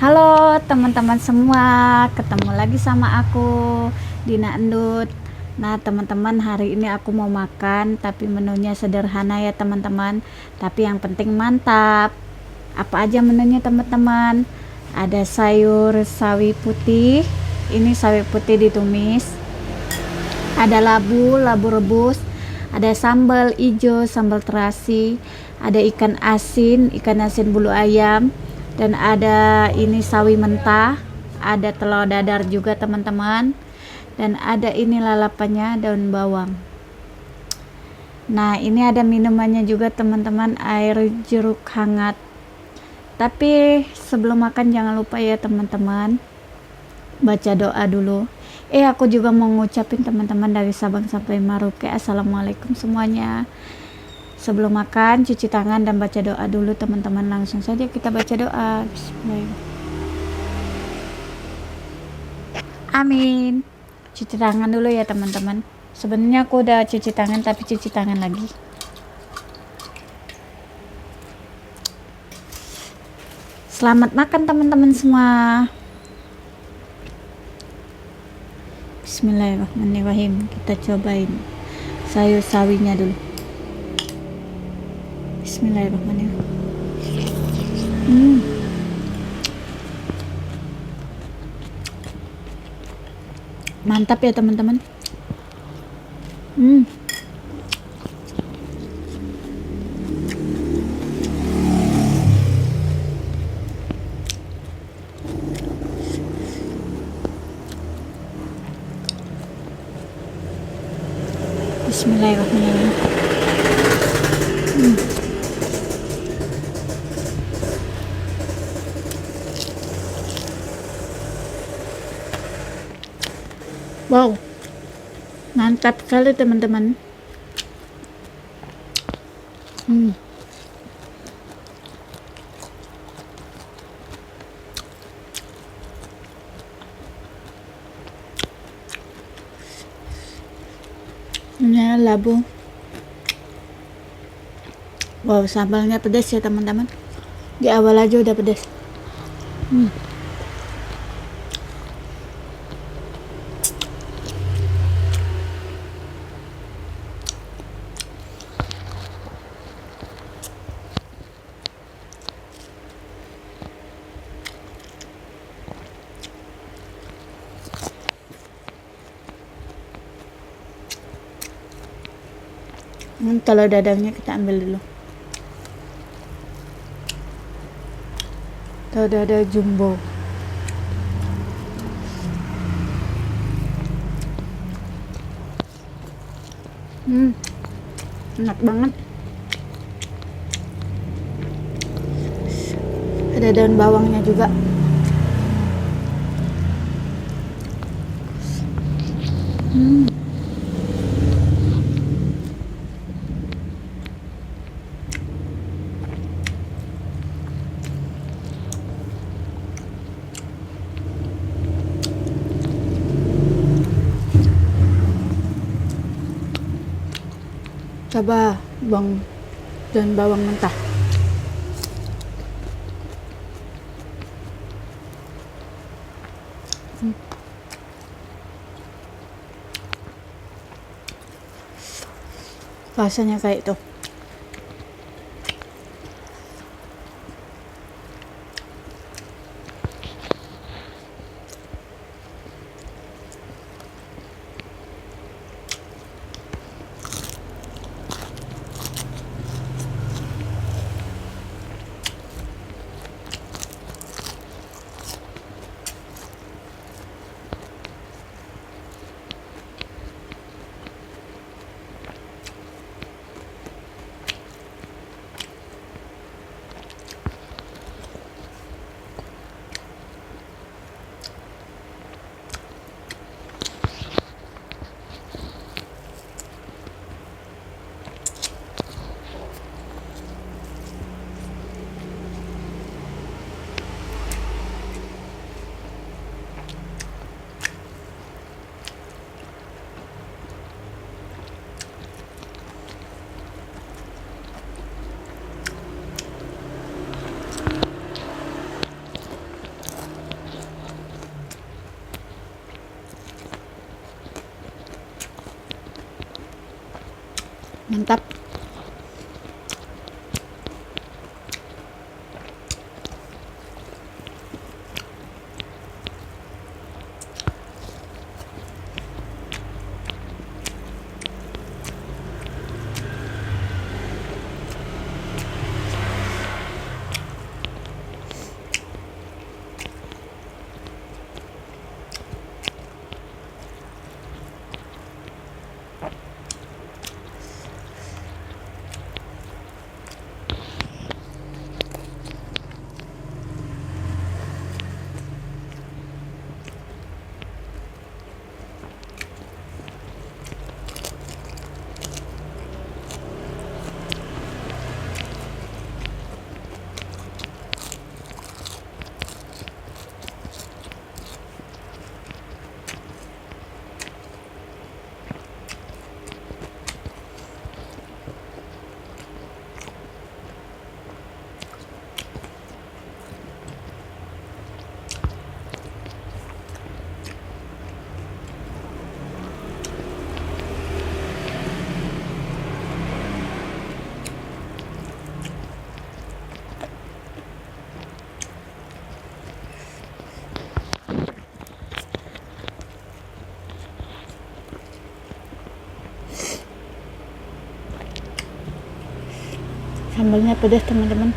Halo teman-teman semua, ketemu lagi sama aku Dina Endut. Nah teman-teman, hari ini aku mau makan, tapi menunya sederhana ya teman-teman, tapi yang penting mantap. Apa aja menunya teman-teman? Ada sayur sawi putih, ini sawi putih ditumis, ada labu rebus, ada sambal ijo, sambal terasi, ada ikan asin bulu ayam, dan ada ini sawi mentah, ada telur dadar juga teman-teman, dan ada ini lalapannya, daun bawang. Nah ini ada minumannya juga teman-teman, air jeruk hangat. Tapi sebelum makan jangan lupa ya teman-teman, baca doa dulu. Aku juga mau ngucapin teman-teman dari Sabang sampai Merauke, assalamualaikum semuanya. Sebelum makan cuci tangan dan baca doa dulu teman-teman. Langsung saja kita baca doa. Bismillahirrahmanirrahim. Amin. Cuci tangan dulu ya teman-teman. Sebenarnya aku udah cuci tangan, tapi cuci tangan lagi. Selamat makan teman-teman semua. Bismillahirrahmanirrahim. Kita cobain sayur sawinya dulu. Bismillahirrahmanirrahim. Mantap ya teman-teman. Bismillahirrahmanirrahim. Wow, mantap sekali teman-teman. Ini labu. Wow, sambalnya pedas ya teman-teman. Di awal aja udah pedas. Kalau dadangnya kita ambil dulu. Kalau dada jumbo. Enak banget. Ada daun bawangnya juga. Coba daun bawang mentah. Rasanya kayak itu. Mantap. Sambalnya pedas teman-teman.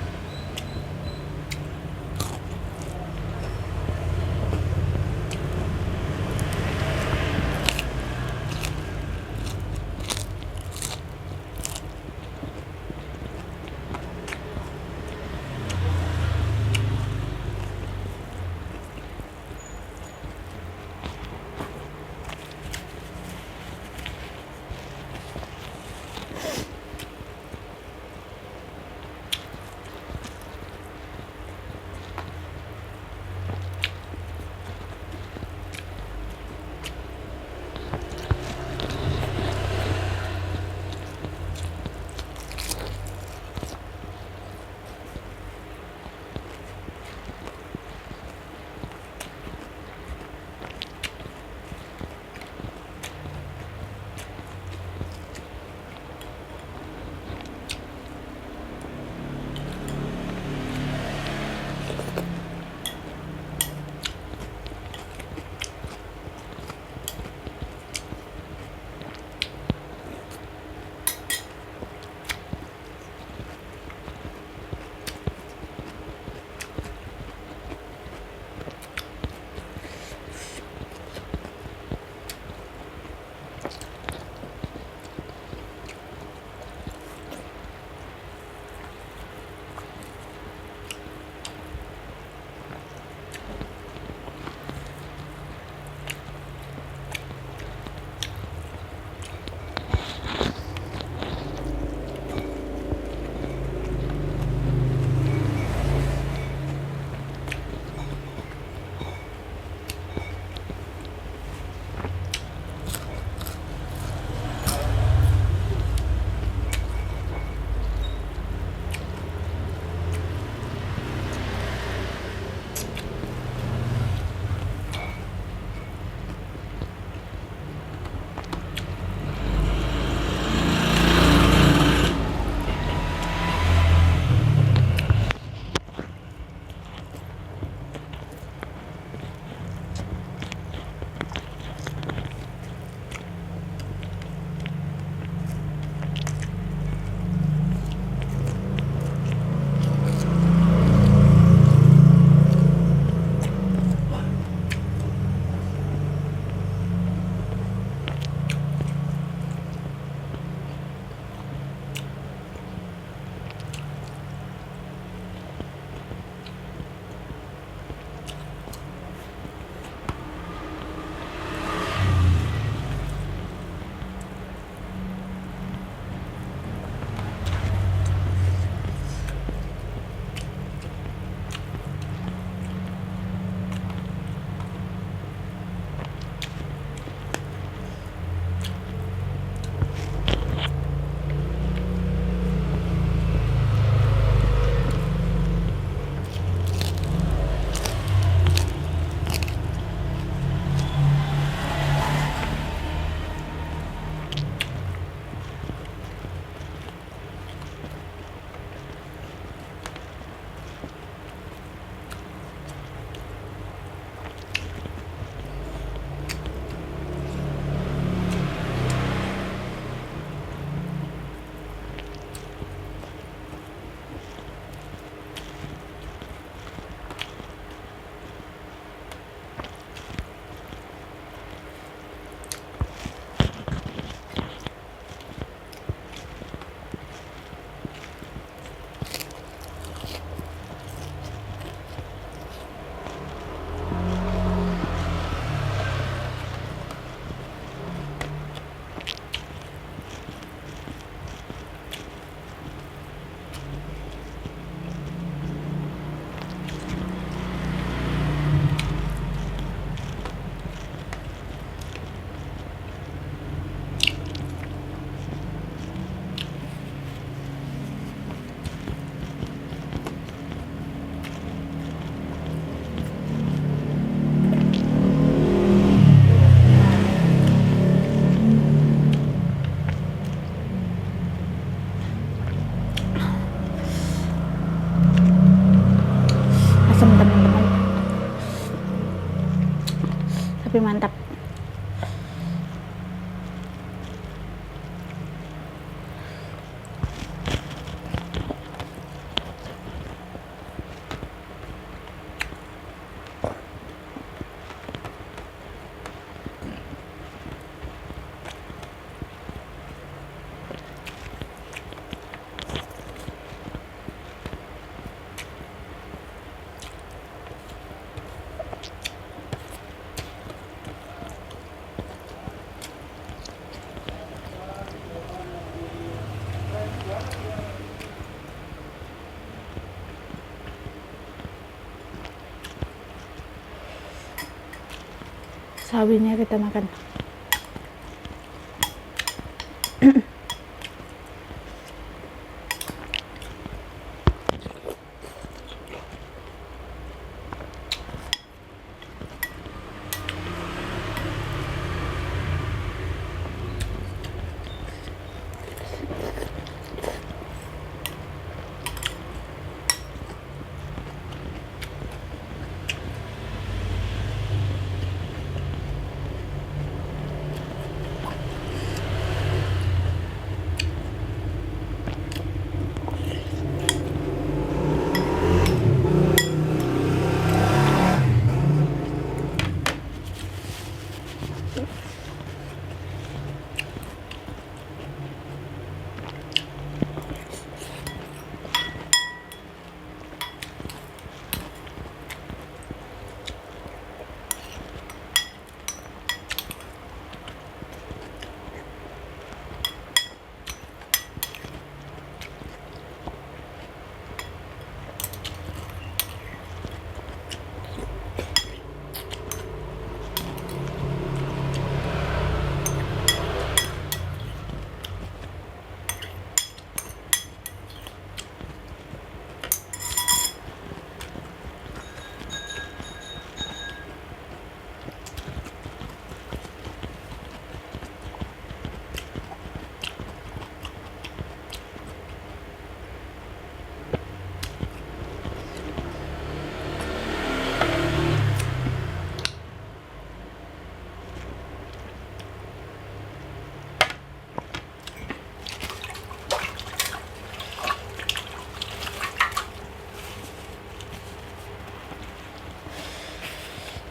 asam teman-teman, tapi mantap. Sawinya kita makan.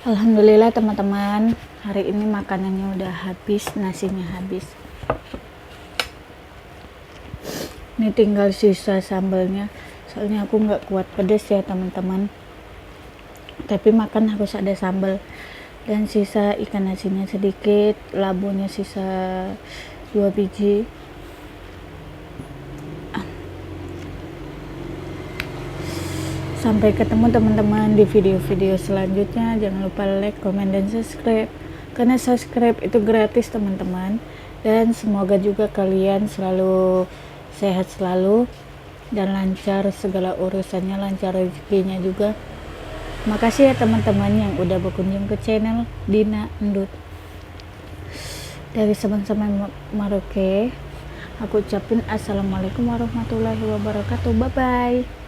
Alhamdulillah teman-teman, hari ini makanannya udah habis, nasinya habis. Ini tinggal sisa sambalnya, soalnya aku nggak kuat pedas ya teman-teman, tapi makan harus ada sambal. Dan sisa ikan asinnya sedikit, labunya sisa 2 biji. Sampai ketemu teman-teman di video-video selanjutnya. Jangan lupa like, comment, dan subscribe, karena subscribe itu gratis teman-teman. Dan semoga juga kalian selalu sehat selalu dan lancar segala urusannya, lancar rezekinya juga. Makasih ya teman-teman yang udah berkunjung ke channel Dina Endut. Dari Sabang sampai Merauke, aku ucapin assalamualaikum warahmatullahi wabarakatuh. Bye bye.